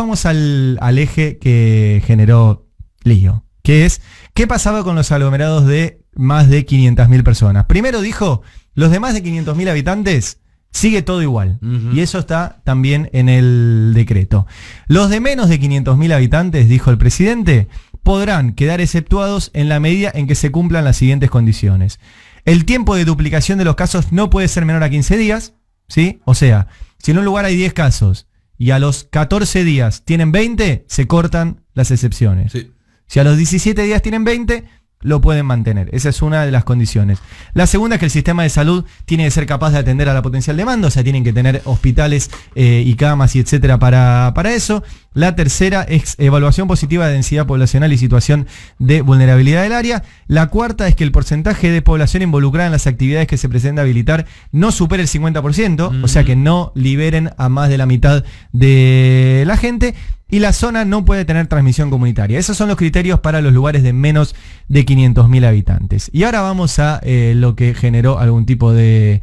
vamos al eje que generó lío, que es ¿qué pasaba con los aglomerados de más de 500.000 personas? Primero dijo, los de más de 500.000 habitantes sigue todo igual. Y eso está también en el decreto. Los de menos de 500.000 habitantes, dijo el presidente, podrán quedar exceptuados en la medida en que se cumplan las siguientes condiciones. El tiempo de duplicación de los casos no puede ser menor a 15 días, ¿sí? O sea, si en un lugar hay 10 casos y a los 14 días tienen 20, se cortan las excepciones. Sí. Si a los 17 días tienen 20, lo pueden mantener. Esa es una de las condiciones. La segunda es que el sistema de salud tiene que ser capaz de atender a la potencial demanda, o sea, tienen que tener hospitales y camas y etcétera para eso. La tercera es evaluación positiva de densidad poblacional y situación de vulnerabilidad del área. La cuarta es que el porcentaje de población involucrada en las actividades que se pretende habilitar no supere el 50%, o sea que no liberen a más de la mitad de la gente. Y la zona no puede tener transmisión comunitaria. Esos son los criterios para los lugares de menos de 500.000 habitantes. Y ahora vamos a lo que generó algún tipo de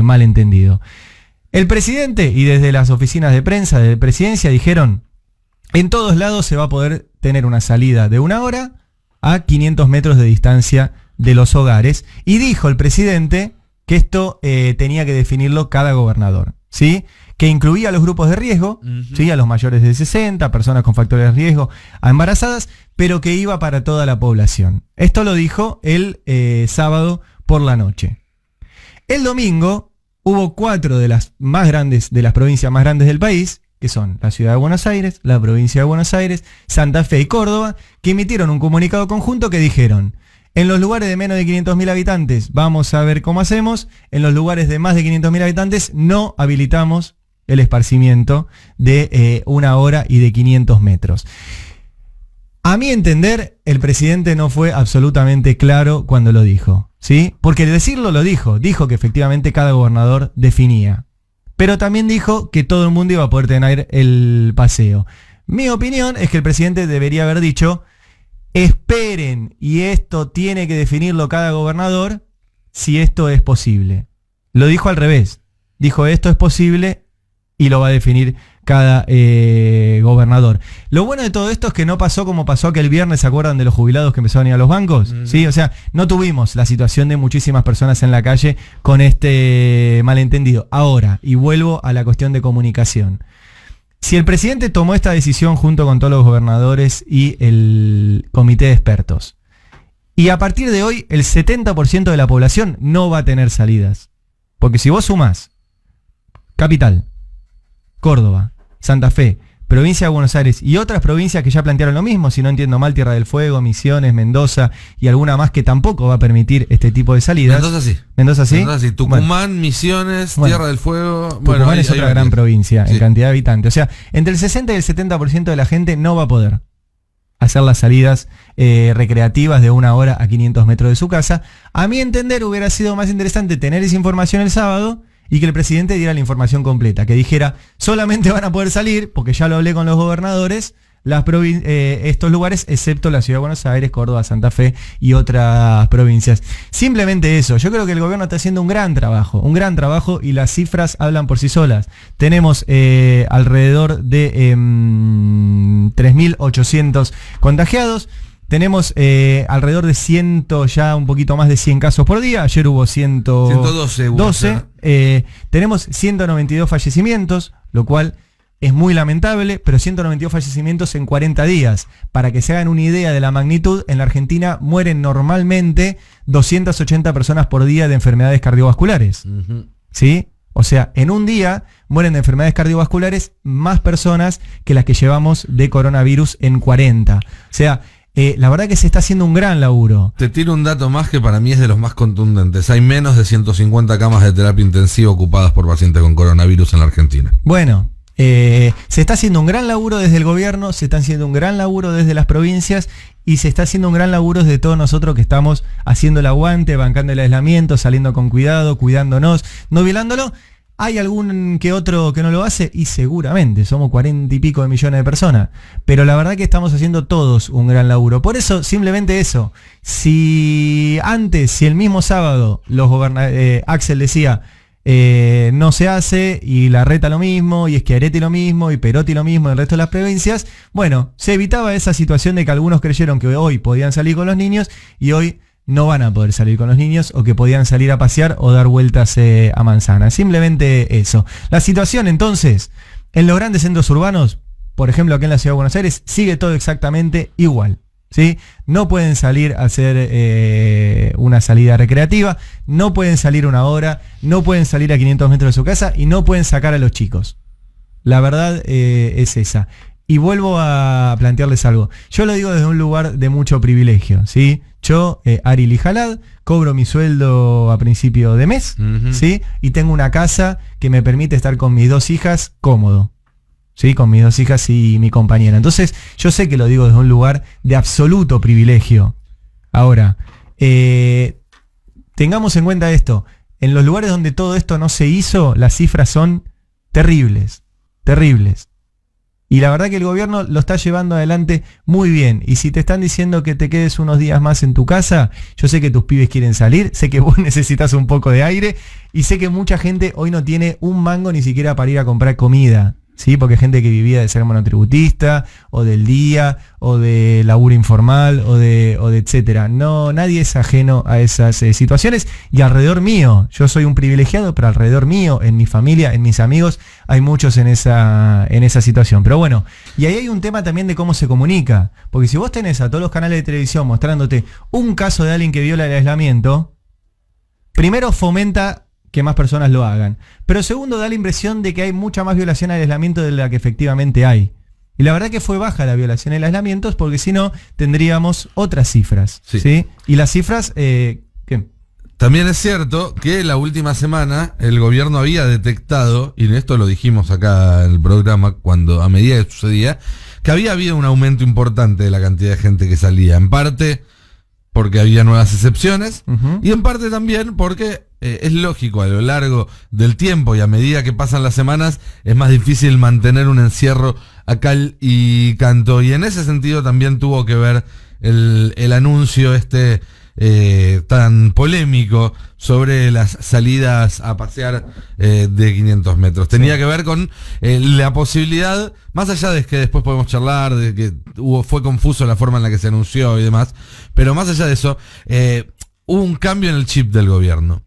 malentendido. El presidente y desde las oficinas de prensa de presidencia dijeron, en todos lados se va a poder tener una salida de 1 hora a 500 metros de distancia de los hogares. Y dijo el presidente que esto tenía que definirlo cada gobernador, ¿sí? Que incluía a los grupos de riesgo, ¿sí? A los mayores de 60, personas con factores de riesgo, a embarazadas, pero que iba para toda la población. Esto lo dijo el sábado por la noche. El domingo hubo 4 de las provincias más grandes del país, que son la ciudad de Buenos Aires, la provincia de Buenos Aires, Santa Fe y Córdoba, que emitieron un comunicado conjunto que dijeron: en los lugares de menos de 500.000 habitantes vamos a ver cómo hacemos, en los lugares de más de 500.000 habitantes no habilitamos el esparcimiento de 1 hora y de 500 metros. A mi entender, el presidente no fue absolutamente claro cuando lo dijo, ¿sí? Porque decirlo lo dijo que efectivamente cada gobernador definía, pero también dijo que todo el mundo iba a poder tener el paseo. Mi opinión es que el presidente debería haber dicho, esperen, y esto tiene que definirlo cada gobernador si esto es posible. Lo dijo al revés, dijo esto es posible y lo va a definir cada gobernador. Lo bueno de todo esto es que no pasó como pasó aquel viernes, ¿se acuerdan de los jubilados que empezaron a ir a los bancos? ¿Sí? O sea, no tuvimos la situación de muchísimas personas en la calle con este malentendido. Ahora, y vuelvo a la cuestión de comunicación. Si el presidente tomó esta decisión junto con todos los gobernadores y el comité de expertos, y a partir de hoy el 70% de la población no va a tener salidas, porque si vos sumás Capital, Córdoba, Santa Fe, provincia de Buenos Aires y otras provincias que ya plantearon lo mismo, si no entiendo mal, Tierra del Fuego, Misiones, Mendoza y alguna más que tampoco va a permitir este tipo de salidas. Mendoza sí. Mendoza sí. Mendoza sí. Tucumán, Misiones, Tierra del Fuego. Tucumán es otra gran provincia en cantidad de habitantes. O sea, entre el 60 y el 70% de la gente no va a poder hacer las salidas recreativas de 1 hora a 500 metros de su casa. A mi entender hubiera sido más interesante tener esa información el sábado y que el presidente diera la información completa, que dijera, solamente van a poder salir, porque ya lo hablé con los gobernadores, estos lugares, excepto la ciudad de Buenos Aires, Córdoba, Santa Fe y otras provincias. Simplemente eso. Yo creo que el gobierno está haciendo un gran trabajo y las cifras hablan por sí solas. Tenemos alrededor de 3.800 contagiados. Tenemos alrededor de 100, ya un poquito más de 100 casos por día. Ayer hubo 112. Tenemos 192 fallecimientos, lo cual es muy lamentable, pero 192 fallecimientos en 40 días. Para que se hagan una idea de la magnitud, en la Argentina mueren normalmente 280 personas por día de enfermedades cardiovasculares. ¿Sí? O sea, en un día mueren de enfermedades cardiovasculares más personas que las que llevamos de coronavirus en 40. O sea, la verdad que se está haciendo un gran laburo. Te tiro un dato más que para mí es de los más contundentes. Hay menos de 150 camas de terapia intensiva ocupadas por pacientes con coronavirus en la Argentina. Bueno, se está haciendo un gran laburo desde el gobierno, se está haciendo un gran laburo desde las provincias y se está haciendo un gran laburo desde todos nosotros que estamos haciendo el aguante, bancando el aislamiento, saliendo con cuidado, cuidándonos, no violándolo. ¿Hay algún que otro que no lo hace? Y seguramente, somos 40 y pico de millones de personas. Pero la verdad que estamos haciendo todos un gran laburo. Por eso, simplemente eso. Si el mismo sábado Axel decía, no se hace, y la Reta lo mismo, y Schiaretti lo mismo, y Perotti lo mismo, y el resto de las provincias. Bueno, se evitaba esa situación de que algunos creyeron que hoy podían salir con los niños y hoy no van a poder salir con los niños, o que podían salir a pasear o dar vueltas a manzana. Simplemente eso. La situación entonces, en los grandes centros urbanos, por ejemplo aquí en la Ciudad de Buenos Aires, sigue todo exactamente igual. ¿Sí? No pueden salir a hacer una salida recreativa, no pueden salir una hora, no pueden salir a 500 metros de su casa y no pueden sacar a los chicos. La verdad es esa. Y vuelvo a plantearles algo. Yo lo digo desde un lugar de mucho privilegio, ¿sí? Yo, Ari Lijalad, cobro mi sueldo a principio de mes, ¿sí? Y tengo una casa que me permite estar con mis 2 hijas cómodo. ¿Sí? Con mis 2 hijas y mi compañera. Entonces, yo sé que lo digo desde un lugar de absoluto privilegio. Ahora, tengamos en cuenta esto. En los lugares donde todo esto no se hizo, las cifras son terribles. Terribles. Y la verdad que el gobierno lo está llevando adelante muy bien. Y si te están diciendo que te quedes unos días más en tu casa, yo sé que tus pibes quieren salir, sé que vos necesitas un poco de aire, y sé que mucha gente hoy no tiene un mango ni siquiera para ir a comprar comida. Sí, porque hay gente que vivía de ser monotributista, o del día, o de laburo informal, o de etcétera. No, nadie es ajeno a esas situaciones. Y alrededor mío, yo soy un privilegiado, pero alrededor mío, en mi familia, en mis amigos, hay muchos en esa situación. Pero bueno, y ahí hay un tema también de cómo se comunica. Porque si vos tenés a todos los canales de televisión mostrándote un caso de alguien que viola el aislamiento, primero fomenta que más personas lo hagan. Pero segundo, da la impresión de que hay mucha más violación al aislamiento de la que efectivamente hay. Y la verdad que fue baja la violación al aislamiento, porque si no, tendríamos otras cifras. Sí. ¿Sí? Y las cifras... ¿qué? También es cierto que la última semana el gobierno había detectado, y esto lo dijimos acá en el programa, cuando a medida que sucedía, que había habido un aumento importante de la cantidad de gente que salía. En parte porque había nuevas excepciones, y en parte también porque es lógico, a lo largo del tiempo y a medida que pasan las semanas, es más difícil mantener un encierro a cal y canto. Y en ese sentido también tuvo que ver el anuncio tan polémico sobre las salidas a pasear de 500 metros. Tenía que ver con la posibilidad, más allá de que después podemos charlar, de que fue confuso la forma en la que se anunció y demás, pero más allá de eso, hubo un cambio en el chip del gobierno.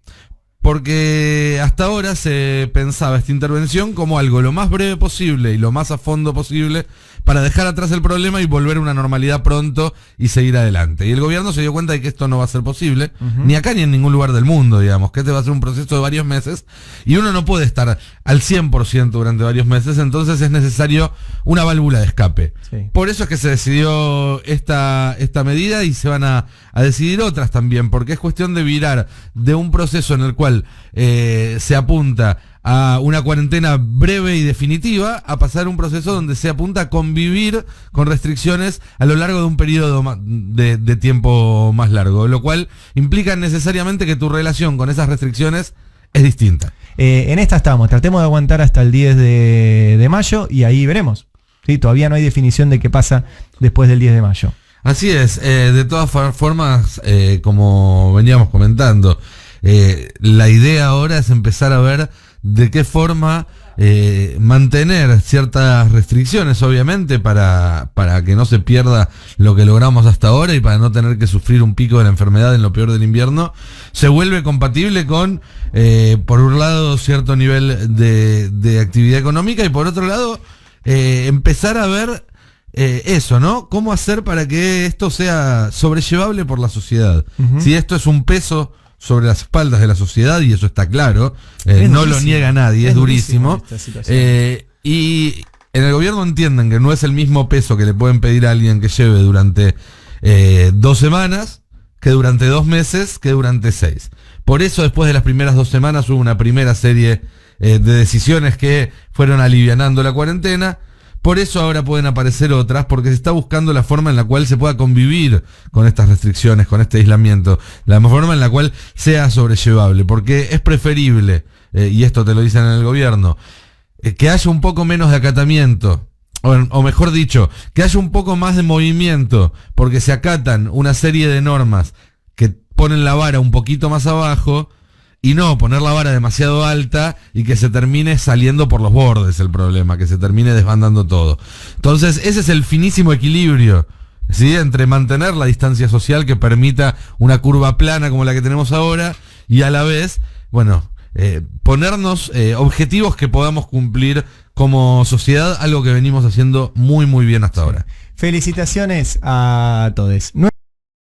Porque hasta ahora se pensaba esta intervención como algo lo más breve posible y lo más a fondo posible para dejar atrás el problema y volver a una normalidad pronto y seguir adelante. Y el gobierno se dio cuenta de que esto no va a ser posible, ni acá ni en ningún lugar del mundo, digamos, que este va a ser un proceso de varios meses y uno no puede estar al 100% durante varios meses, entonces es necesario una válvula de escape. Sí. Por eso es que se decidió esta medida y se van a decidir otras también, porque es cuestión de virar de un proceso en el cual se apunta a una cuarentena breve y definitiva a pasar un proceso donde se apunta a convivir con restricciones a lo largo de un periodo de tiempo más largo, lo cual implica necesariamente que tu relación con esas restricciones es distinta. En esta estamos, tratemos de aguantar hasta el 10 de mayo y ahí veremos. ¿Sí? Todavía no hay definición de qué pasa después del 10 de mayo. Así es, de todas formas, como veníamos comentando, la idea ahora es empezar a ver de qué forma mantener ciertas restricciones, obviamente, para que no se pierda lo que logramos hasta ahora y para no tener que sufrir un pico de la enfermedad en lo peor del invierno. Se vuelve compatible con, por un lado, cierto nivel de actividad económica y por otro lado, empezar a ver eso, ¿no? ¿Cómo hacer para que esto sea sobrellevable por la sociedad? Si esto es un peso sobre las espaldas de la sociedad, y eso está claro, no lo niega nadie, es durísimo. Y en el gobierno entienden que no es el mismo peso que le pueden pedir a alguien que lleve durante 2 semanas, que durante 2 meses, que durante 6. Por eso después de las primeras 2 semanas hubo una primera serie de decisiones que fueron alivianando la cuarentena. Por eso ahora pueden aparecer otras, porque se está buscando la forma en la cual se pueda convivir con estas restricciones, con este aislamiento, la forma en la cual sea sobrellevable, porque es preferible, y esto te lo dicen en el gobierno, que haya un poco menos de acatamiento, o mejor dicho, que haya un poco más de movimiento, porque se acatan una serie de normas que ponen la vara un poquito más abajo, y no poner la vara demasiado alta y que se termine saliendo por los bordes el problema, que se termine desbandando todo. Entonces, ese es el finísimo equilibrio, ¿sí? Entre mantener la distancia social que permita una curva plana como la que tenemos ahora y a la vez, bueno, ponernos objetivos que podamos cumplir como sociedad, algo que venimos haciendo muy muy bien hasta ahora. Felicitaciones a todos.